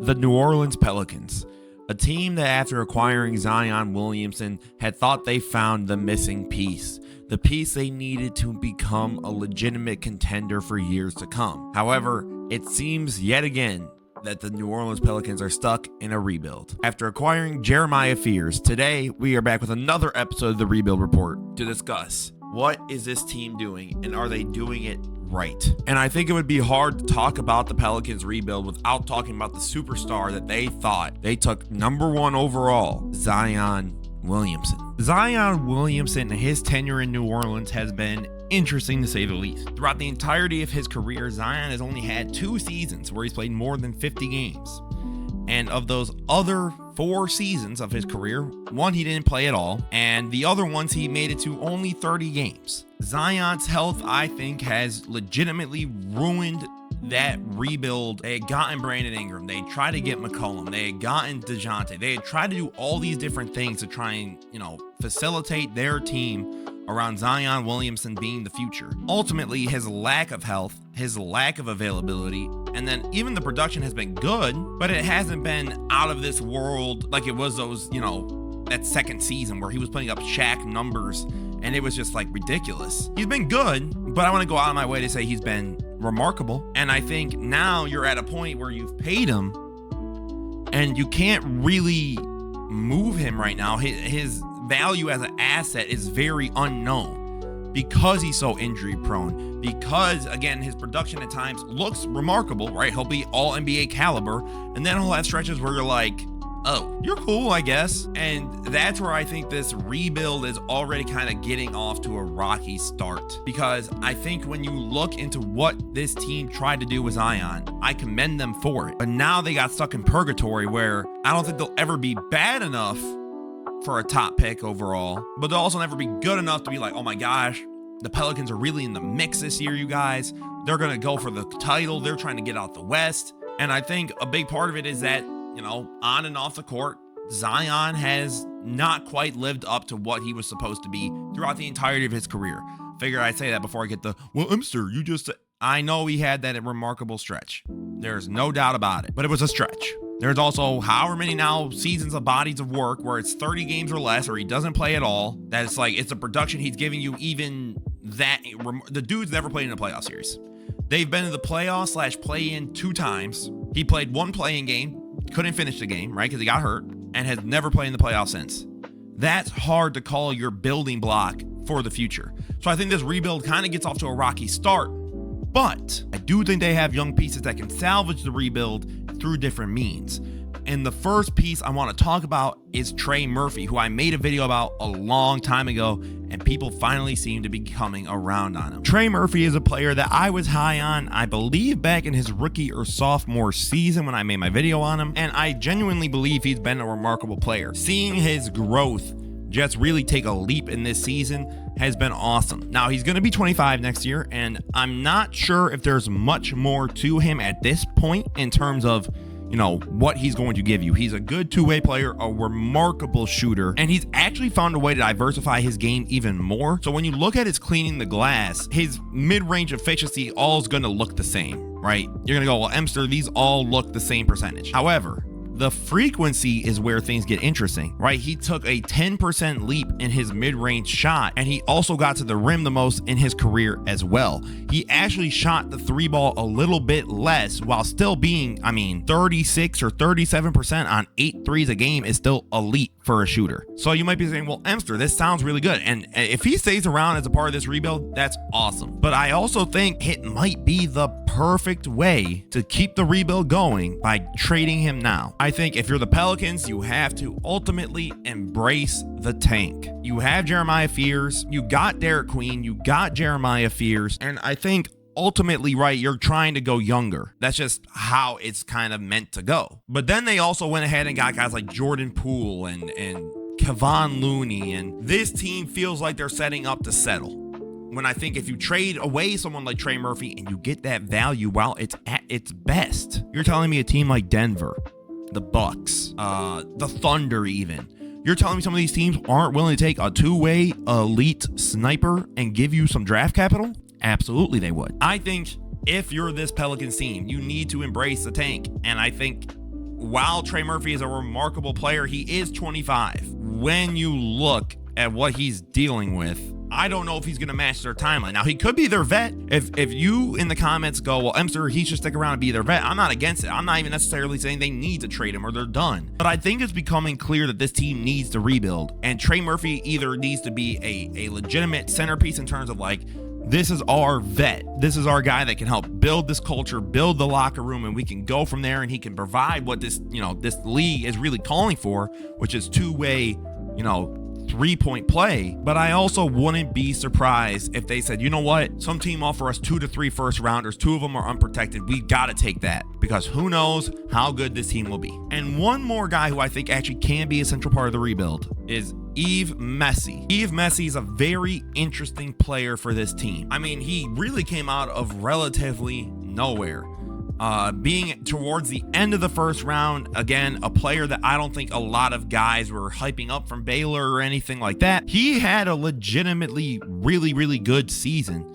The New Orleans Pelicans, a team that after acquiring Zion Williamson had thought they found the missing piece, the piece they needed to become a legitimate contender for years to come. However, it seems yet again that the New Orleans Pelicans are stuck in a rebuild. After acquiring Jeremiah Fears, today we are back with another episode of the Rebuild Report to discuss what is this team doing and are they doing it right. And I think it would be hard to talk about the Pelicans rebuild without talking about the superstar that they thought they took #1 overall, Zion Williamson. Zion Williamson, his tenure in New Orleans has been interesting to say the least. Throughout the entirety of his career, Zion has only had 2 seasons where he's played more than 50 games. And of those other 4 seasons of his career, 1 he didn't play at all, and the other ones he made it to only 30 games. Zion's health, I think, has legitimately ruined that rebuild. They had gotten Brandon Ingram, they had tried to get McCollum, they had gotten DeJounte, they had tried to do all these different things to try and, facilitate their team around Zion Williamson being the future. Ultimately, his lack of health, his lack of availability, and then even the production has been good, but it hasn't been out of this world like it was those, that second season where he was putting up Shaq numbers and it was just like ridiculous. He's been good, but I want to go out of my way to say he's been remarkable. And I think now you're at a point where you've paid him and you can't really move him right now. His value as an asset is very unknown because he's so injury prone, because again his production at times looks remarkable, right? He'll be all NBA caliber, and then he'll have stretches where you're like, oh, you're cool, I guess. And that's where I think this rebuild is already kind of getting off to a rocky start, because I think when you look into what this team tried to do with Zion, I commend them for it, but now they got stuck in purgatory where I don't think they'll ever be bad enough for a top pick overall, but they'll also never be good enough to be like, oh my gosh, the Pelicans are really in the mix this year, you guys. They're going to go for the title. They're trying to get out the West. And I think a big part of it is that, on and off the court, Zion has not quite lived up to what he was supposed to be throughout the entirety of his career. Figured I'd say that before I get I know he had that remarkable stretch. There's no doubt about it, but it was a stretch. There's also however many now seasons of bodies of work where it's 30 games or less, or he doesn't play at all. That it's like, it's a production he's giving you. Even that, the dude's never played in a playoff series. They've been in the playoffs / play-in 2 times. He played 1 play-in game, couldn't finish the game, right? Because he got hurt, and has never played in the playoffs since. That's hard to call your building block for the future. So I think this rebuild kind of gets off to a rocky start, but I do think they have young pieces that can salvage the rebuild through different means. And the first piece I want to talk about is Trey Murphy, who I made a video about a long time ago, and people finally seem to be coming around on him. Trey Murphy is a player that I was high on, I believe, back in his rookie or sophomore season when I made my video on him, and I genuinely believe he's been a remarkable player. Seeing his growth just really take a leap in this season has been awesome. Now, he's going to be 25 next year, and I'm not sure if there's much more to him at this point in terms of, what he's going to give you. He's a good 2-way player, a remarkable shooter, and he's actually found a way to diversify his game even more. So when you look at his cleaning the glass, his mid-range efficiency all is going to look the same, right? You're going to go, well, Emster, these all look the same percentage. However, the frequency is where things get interesting, right? He took a 10% leap in his mid-range shot, and he also got to the rim the most in his career as well. He actually shot the 3 ball a little bit less while still being, 36 or 37% on 8 threes a game is still elite for a shooter. So you might be saying, well, Emster, this sounds really good. And if he stays around as a part of this rebuild, that's awesome. But I also think it might be the perfect way to keep the rebuild going by trading him now. I think if you're the Pelicans, you have to ultimately embrace the tank. You have Jeremiah Fears, you got Derek Queen, you got Jeremiah Fears, and I think ultimately, right, you're trying to go younger. That's just how it's kind of meant to go. But then they also went ahead and got guys like Jordan Poole and Kevon Looney, and this team feels like they're setting up to settle. When I think if you trade away someone like Trey Murphy and you get that value while it's at its best, you're telling me a team like Denver, the Bucks, the Thunder even, you're telling me some of these teams aren't willing to take a 2-way elite sniper and give you some draft capital? Absolutely they would. I think if you're this Pelicans team, you need to embrace the tank. And I think while Trey Murphy is a remarkable player, he is 25. When you look at what he's dealing with, I don't know if he's going to match their timeline. Now, he could be their vet. If you in the comments go, well, Emster, he should stick around and be their vet, I'm not against it. I'm not even necessarily saying they need to trade him or they're done. But I think it's becoming clear that this team needs to rebuild. And Trey Murphy either needs to be a legitimate centerpiece in terms of like, this is our vet. This is our guy that can help build this culture, build the locker room, and we can go from there, and he can provide what this league is really calling for, which is two-way, 3-point play. But I also wouldn't be surprised if they said, you know what, some team offer us 2 to 3 first rounders, 2 of them are unprotected, we gotta take that, because who knows how good this team will be. And one more guy who I think actually can be a central part of the rebuild is Yves Messi. Yves Messi is a very interesting player for this team. I mean, he really came out of relatively nowhere. Being towards the end of the first round, again, a player that I don't think a lot of guys were hyping up from Baylor or anything like that. He had a legitimately really, really good season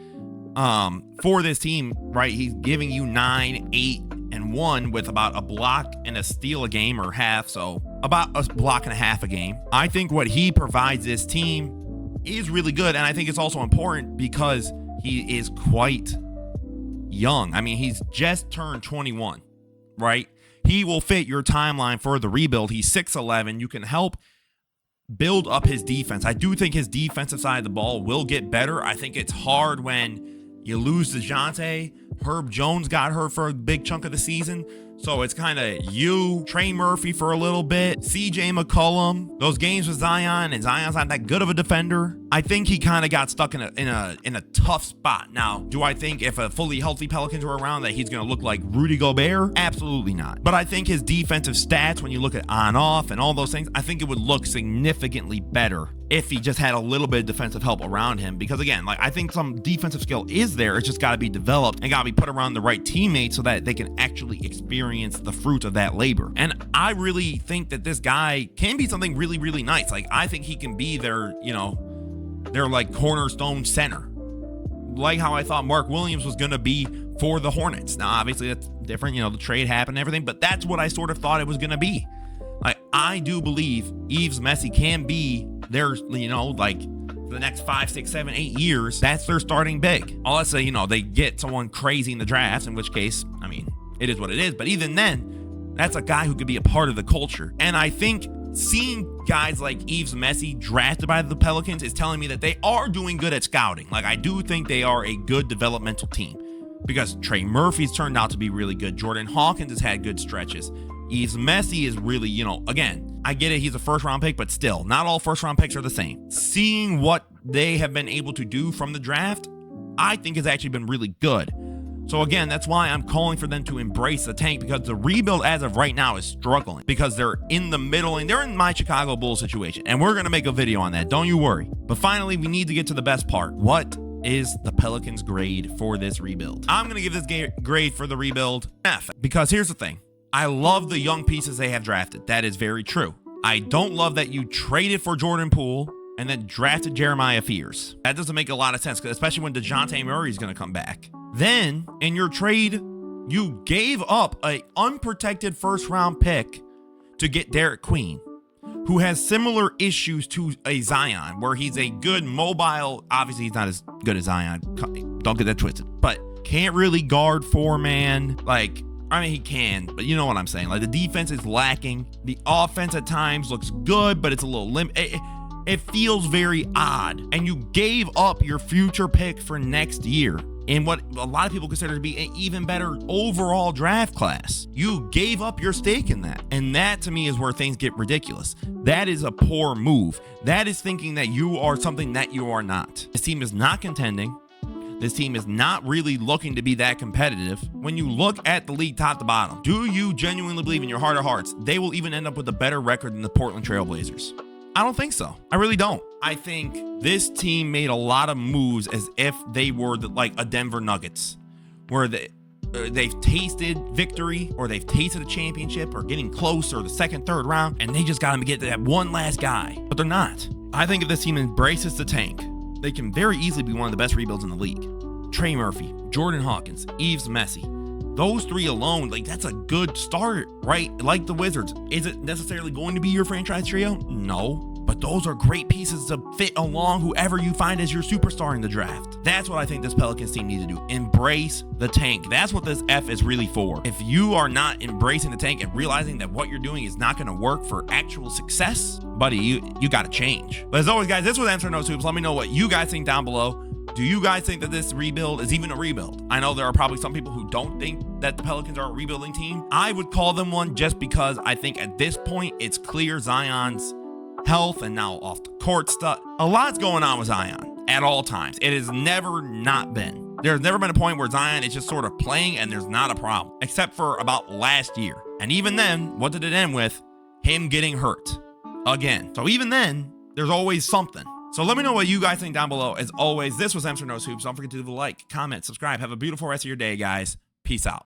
for this team, right? He's giving you 9, 8, and 1 with about a block and a steal a game or half, so about a block and a half a game. I think what he provides this team is really good, and I think it's also important because he is quite young. I mean, he's just turned 21, right? He will fit your timeline for the rebuild. He's 6'11". You can help build up his defense. I do think his defensive side of the ball will get better. I think it's hard when you lose DeJounte. Herb Jones got hurt for a big chunk of the season. So it's kind of you, Trey Murphy for a little bit, CJ McCollum, those games with Zion, and Zion's not that good of a defender. I think he kind of got stuck in a tough spot. Now, do I think if a fully healthy Pelicans were around that he's going to look like Rudy Gobert? Absolutely not. But I think his defensive stats, when you look at on-off and all those things, I think it would look significantly better if he just had a little bit of defensive help around him. Because again, like, I think some defensive skill is there. It's just got to be developed and got to be put around the right teammates so that they can actually experience the fruit of that labor. And I really think that this guy can be something really, really nice. Like, I think he can be their like cornerstone center. Like how I thought Mark Williams was going to be for the Hornets. Now, obviously that's different. The trade happened and everything, but that's what I sort of thought it was going to be. Like, I do believe Yves Messi can be their, like for the next 5, 6, 7, 8 years, that's their starting big. Unless they get someone crazy in the draft, in which case, I mean, it is what it is. But even then, that's a guy who could be a part of the culture. And I think seeing guys like Yves Messi drafted by the Pelicans is telling me that they are doing good at scouting. Like, I do think they are a good developmental team, because Trey Murphy's turned out to be really good. Jordan Hawkins has had good stretches. Yves Messi is really, again, I get it, he's a first-round pick, but still, not all first-round picks are the same. Seeing what they have been able to do from the draft, I think has actually been really good. So again, that's why I'm calling for them to embrace the tank, because the rebuild as of right now is struggling, because they're in the middle, and they're in my Chicago Bulls situation, and we're going to make a video on that, don't you worry. But finally, we need to get to the best part. What is the Pelicans' grade for this rebuild? I'm going to give this grade for the rebuild F, because here's the thing. I love the young pieces they have drafted. That is very true. I don't love that you traded for Jordan Poole and then drafted Jeremiah Fears. That doesn't make a lot of sense, especially when DeJounte Murray is going to come back. Then, in your trade, you gave up an unprotected first-round pick to get Derek Queen, who has similar issues to a Zion, where he's a good mobile, obviously he's not as good as Zion, don't get that twisted, but can't really guard 4-man, like, I mean, he can, but you know what I'm saying. Like, the defense is lacking. The offense at times looks good, but it's a little it feels very odd. And you gave up your future pick for next year in what a lot of people consider to be an even better overall draft class. You gave up your stake in that. And that, to me, is where things get ridiculous. That is a poor move. That is thinking that you are something that you are not. This team is not contending. This team is not really looking to be that competitive. When you look at the league top to bottom, do you genuinely believe in your heart of hearts they will even end up with a better record than the Portland Trail Blazers? I don't think so. I really don't. I think this team made a lot of moves as if they were like a Denver Nuggets, where they've tasted victory, or they've tasted a championship, or getting close, or the second, third round, and they just got to get that one last guy. But they're not. I think if this team embraces the tank, they can very easily be one of the best rebuilds in the league. Trey Murphy, Jordan Hawkins, Yves Messi, those three alone, like, that's a good start, right? Like the Wizards. Is it necessarily going to be your franchise trio? No. But those are great pieces to fit along whoever you find as your superstar in the draft. That's what I think this Pelicans team needs to do. Embrace the tank. That's what this F is really for. If you are not embracing the tank and realizing that what you're doing is not going to work for actual success, buddy, you got to change. But as always, guys, this was Answer No Hoops. Let me know what you guys think down below. Do you guys think that this rebuild is even a rebuild? I know there are probably some people who don't think that the Pelicans are a rebuilding team. I would call them one just because I think at this point it's clear Zion's health and now off the court stuff. A lot's going on with Zion at all times. It has never not been. There's never been a point where Zion is just sort of playing and there's not a problem, except for about last year. And even then, what did it end with? Him getting hurt again. So even then, there's always something. So let me know what you guys think down below. As always, this was Amsterdam Knows Hoops. Don't forget to leave a like, comment, subscribe. Have a beautiful rest of your day, guys. Peace out.